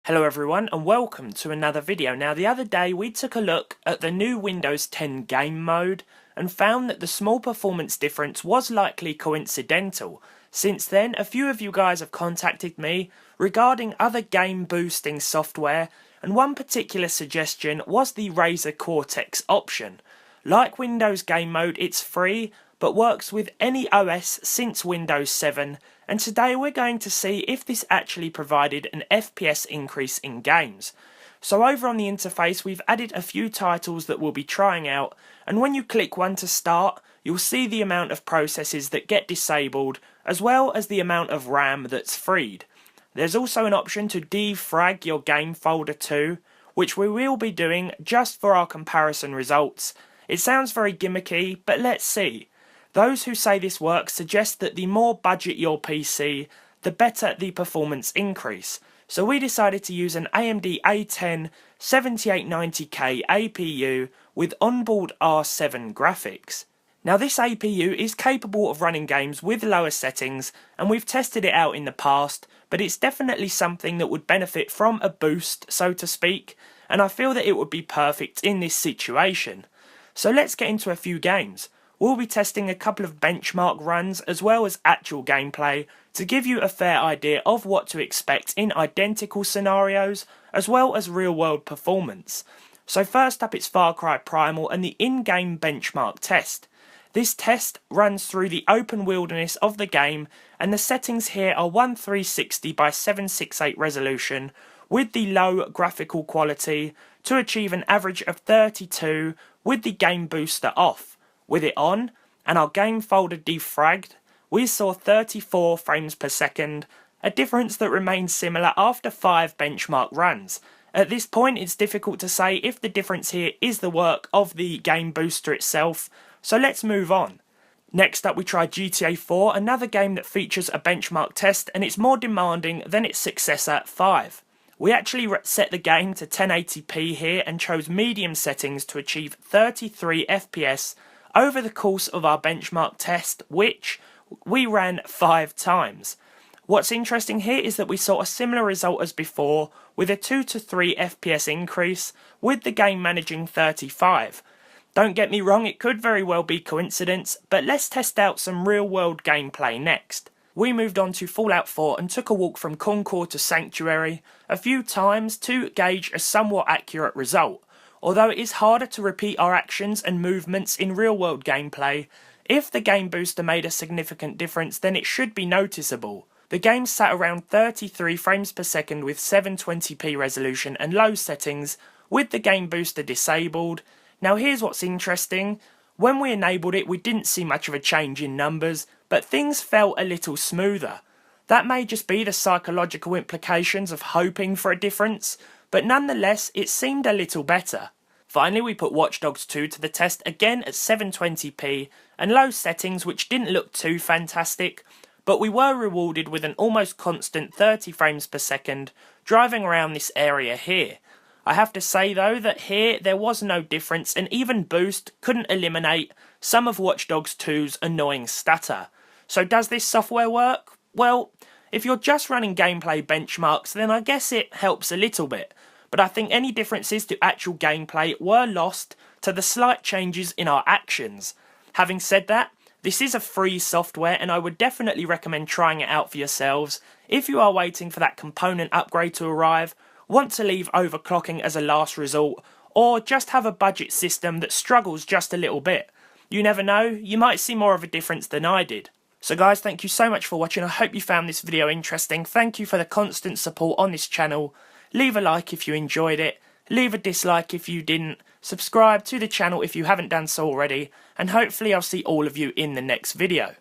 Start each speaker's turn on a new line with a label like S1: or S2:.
S1: Hello everyone and welcome to another video. Now the other day we took a look at the new Windows 10 game mode and found that the small performance difference was likely coincidental. Since then, a few of you guys have contacted me regarding other game boosting software, and one particular suggestion was the Razer Cortex option. Like Windows game mode, it's free but works with any OS since Windows 7, and today we're going to see if this actually provided an FPS increase in games. So over on the interface we've added a few titles that we'll be trying out, and when you click one to start, you'll see the amount of processes that get disabled as well as the amount of RAM that's freed. There's also an option to defrag your game folder too, which we will be doing just for our comparison results. It sounds very gimmicky, but let's see. Those who say this works suggest that the more budget your PC, the better the performance increase. So we decided to use an AMD A10 7890K APU with onboard R7 graphics. Now this APU is capable of running games with lower settings, and we've tested it out in the past, but it's definitely something that would benefit from a boost, so to speak, and I feel that it would be perfect in this situation. So let's get into a few games. We'll be testing a couple of benchmark runs as well as actual gameplay to give you a fair idea of what to expect in identical scenarios as well as real world performance. So first up it's Far Cry Primal and the in-game benchmark test. This test runs through the open wilderness of the game, and the settings here are 1360 by 768 resolution with the low graphical quality to achieve an average of 32 with the game booster off. With it on, and our game folder defragged, we saw 34 frames per second, a difference that remains similar after 5 benchmark runs. At this point it's difficult to say if the difference here is the work of the game booster itself, so let's move on. Next up we tried GTA 4, another game that features a benchmark test, and it's more demanding than its successor 5. We actually set the game to 1080p here and chose medium settings to achieve 33 FPS over the course of our benchmark test, which we ran 5 times. What's interesting here is that we saw a similar result as before, with a 2 to 3 FPS increase, with the game managing 35. Don't get me wrong, it could very well be coincidence, but let's test out some real world gameplay next. We moved on to Fallout 4 and took a walk from Concord to Sanctuary a few times to gauge a somewhat accurate result. Although it is harder to repeat our actions and movements in real world gameplay, if the game booster made a significant difference then it should be noticeable. The game sat around 33 frames per second with 720p resolution and low settings with the game booster disabled. Now here's what's interesting, when we enabled it we didn't see much of a change in numbers, but things felt a little smoother. That may just be the psychological implications of hoping for a difference, but nonetheless it seemed a little better. Finally we put Watch Dogs 2 to the test again at 720p and low settings, which didn't look too fantastic, but we were rewarded with an almost constant 30 frames per second driving around this area here. I have to say though that here there was no difference, and even boost couldn't eliminate some of Watch Dogs 2's annoying stutter. So does this software work? Well, if you're just running gameplay benchmarks then I guess it helps a little bit. But I think any differences to actual gameplay were lost to the slight changes in our actions. Having said that, this is a free software and I would definitely recommend trying it out for yourselves if you are waiting for that component upgrade to arrive, want to leave overclocking as a last resort, or just have a budget system that struggles just a little bit. You never know, you might see more of a difference than I did. So guys, thank you so much for watching. I hope you found this video interesting. Thank you for the constant support on this channel. Leave a like if you enjoyed it, leave a dislike if you didn't, subscribe to the channel if you haven't done so already, and hopefully I'll see all of you in the next video.